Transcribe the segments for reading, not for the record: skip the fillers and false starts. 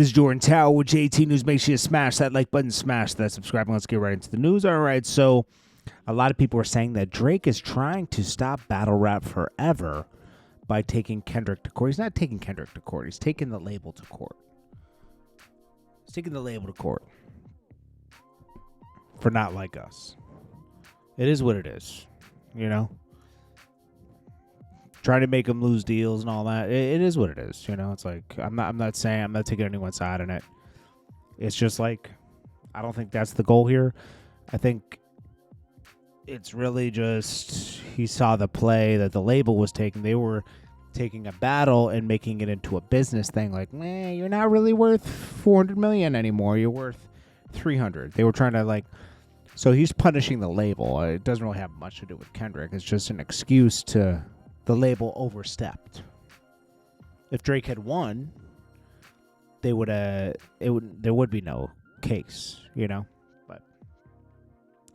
This is Jordan Tower with JT News. Make sure you smash that like button, smash that subscribe, and let's get right into the news. All right, so a lot of people are saying that Drake is trying to stop battle rap forever by taking Kendrick to court. He's not taking Kendrick to court. He's taking the label to court. He's taking the label to court for not like us. It is what it is, you know? Trying to make them lose deals and all that. It is what it is, you know? It's like, I'm not taking anyone's side on it. It's just like, I don't think that's the goal here. I think it's really just, he saw the play that the label was taking. They were taking a battle and making it into a business thing. Like, man, you're not really worth $400 million anymore. You're worth $300. They were trying to like, so he's punishing the label. It doesn't really have much to do with Kendrick. It's just an excuse to, the label overstepped. If Drake had won, there would be no case, you know? But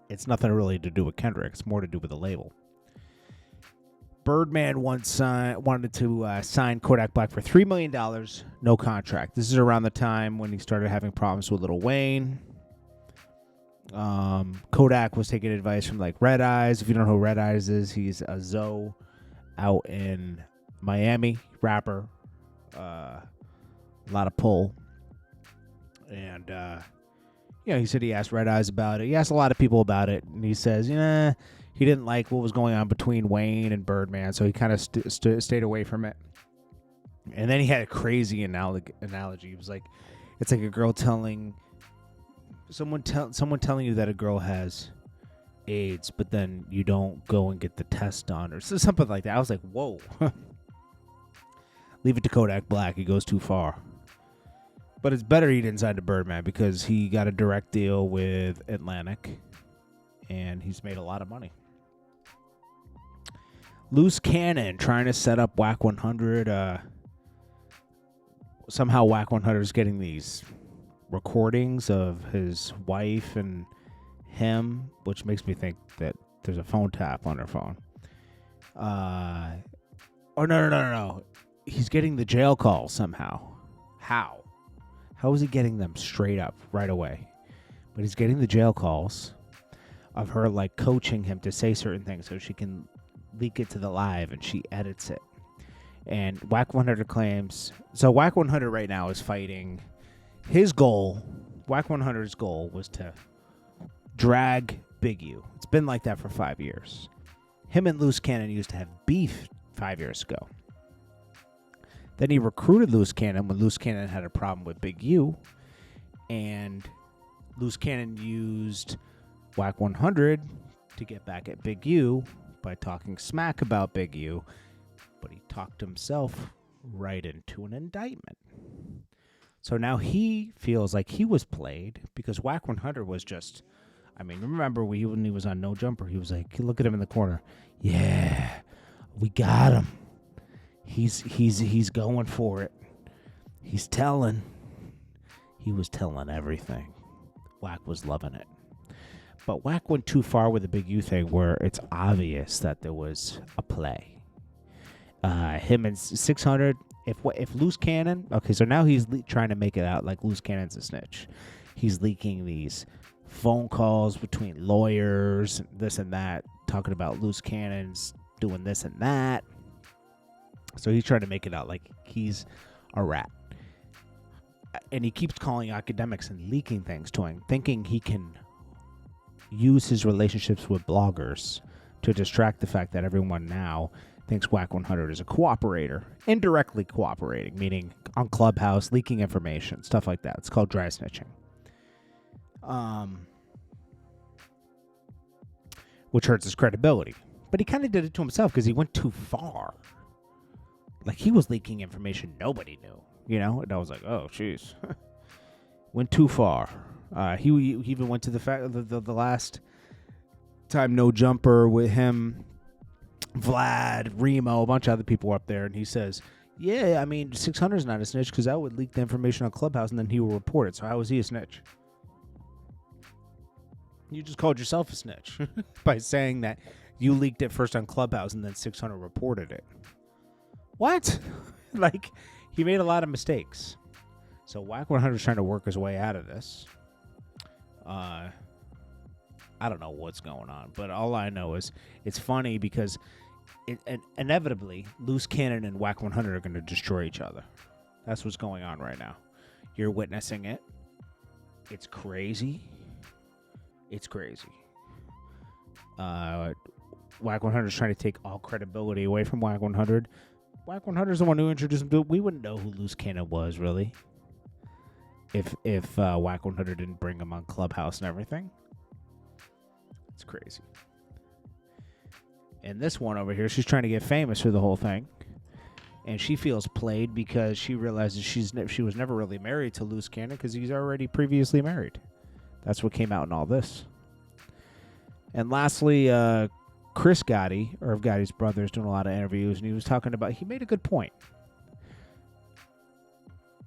it's nothing really to do with Kendrick. It's more to do with the label. Birdman once wanted to sign Kodak Black for $3 million, no contract. This is around the time when he started having problems with Lil Wayne. Kodak was taking advice from like Red Eyes. If you don't know who Red Eyes is, he's a Zoe out in Miami, rapper, a lot of pull. And, he said he asked Red Eyes about it. He asked a lot of people about it, and he says, he didn't like what was going on between Wayne and Birdman, so he kind of stayed away from it. And then he had a crazy analogy. He was like, it's like a girl telling, someone telling you that a girl has AIDS, but then you don't go and get the test done or something like that. I was like, whoa. Leave it to Kodak Black. He goes too far. But it's better he didn't sign to Birdman because he got a direct deal with Atlantic and he's made a lot of money. Luce Cannon trying to set up Wack 100. Somehow Wack 100 is getting these recordings of his wife and him, which makes me think that there's a phone tap on her phone. No. He's getting the jail calls somehow. How? How is he getting them straight up right away? But he's getting the jail calls of her like coaching him to say certain things so she can leak it to the live and she edits it. And Wack 100 claims, so Wack 100 right now is fighting his goal. Wack 100's goal was to drag Big U. It's been like that for 5 years. Him and Luce Cannon used to have beef 5 years ago. Then he recruited Luce Cannon when Luce Cannon had a problem with Big U. And Luce Cannon used Wack 100 to get back at Big U by talking smack about Big U. But he talked himself right into an indictment. So now he feels like he was played because Wack 100 was just, remember when he was on No Jumper, he was like, look at him in the corner. Yeah, we got him. He's going for it. He's telling. He was telling everything. Wack was loving it. But Wack went too far with the Big U thing where it's obvious that there was a play. Him and 600, if Luce Cannon, okay, so now he's trying to make it out like Luce Cannon's a snitch. He's leaking these phone calls between lawyers, this and that, talking about Luce Cannon's doing this and that. So he's trying to make it out like he's a rat. And he keeps calling academics and leaking things to him, thinking he can use his relationships with bloggers to distract the fact that everyone now thinks Wack 100 is a cooperator, indirectly cooperating, meaning on Clubhouse, leaking information, stuff like that. It's called dry snitching. Which hurts his credibility. But he kind of did it to himself because he went too far. Like, he was leaking information nobody knew, And I was like, oh, jeez. Went too far. He even went to the fact the last time No Jumper with him, Vlad, Remo, a bunch of other people were up there, and he says, 600's not a snitch because I would leak the information on Clubhouse and then he will report it. So how was he a snitch? You just called yourself a snitch by saying that you leaked it first on Clubhouse and then 600 reported it. What? Like, he made a lot of mistakes. So Wack 100 is trying to work his way out of this. I don't know what's going on, but all I know is it's funny because inevitably Luce Cannon and Wack 100 are going to destroy each other. That's what's going on right now. You're witnessing it. It's crazy. It's crazy. Wack 100 is trying to take all credibility away from Wack 100. Wack 100 is the one who introduced him to it. We wouldn't know who Luce Cannon was, really, if Wack 100 didn't bring him on Clubhouse and everything. It's crazy. And this one over here, she's trying to get famous for the whole thing. And she feels played because she realizes she was never really married to Luce Cannon because he's already previously married. That's what came out in all this. And lastly, Chris Gotti, Irv Gotti's brother, is doing a lot of interviews, and he was talking about, he made a good point.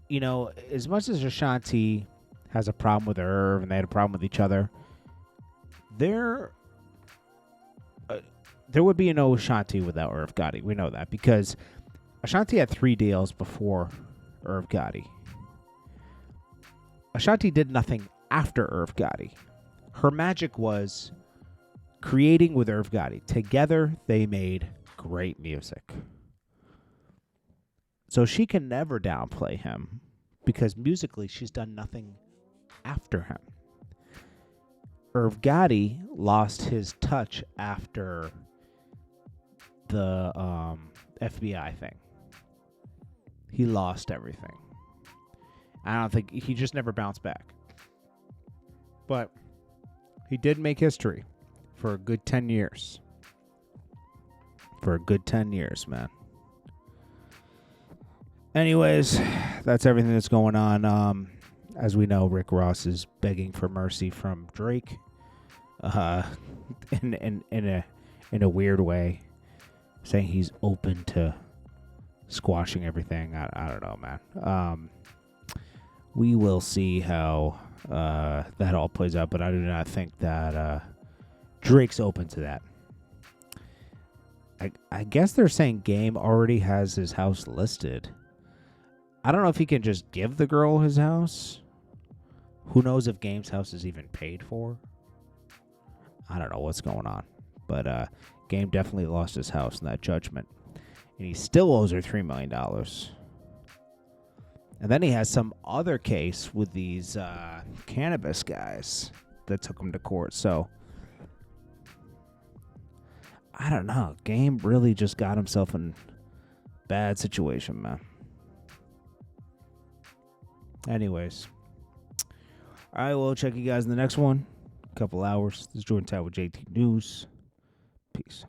You know, as much as Ashanti has a problem with Irv and they had a problem with each other, there would be no Ashanti without Irv Gotti. We know that because Ashanti had 3 deals before Irv Gotti. Ashanti did nothing after Irv Gotti. Her magic was creating with Irv Gotti. Together, they made great music. So she can never downplay him because musically she's done nothing after him. Irv Gotti lost his touch after the FBI thing. He lost everything. I don't think he just never bounced back. But he did make history for a good 10 years. For a good 10 years, man. Anyways, that's everything that's going on. As we know, Rick Ross is begging for mercy from Drake. In a weird way, saying he's open to squashing everything. I don't know, man. We will see how that all plays out, but I do not think that Drake's open to that. I guess they're saying Game already has his house listed. I don't know if he can just give the girl his house. Who knows if Game's house is even paid for? I don't know what's going on. But Game definitely lost his house in that judgment. And he still owes her $3 million. And then he has some other case with these cannabis guys that took him to court. So, I don't know. Game really just got himself in a bad situation, man. Anyways. I will check you guys in the next one. Couple hours. This is JordanTower with JT News. Peace.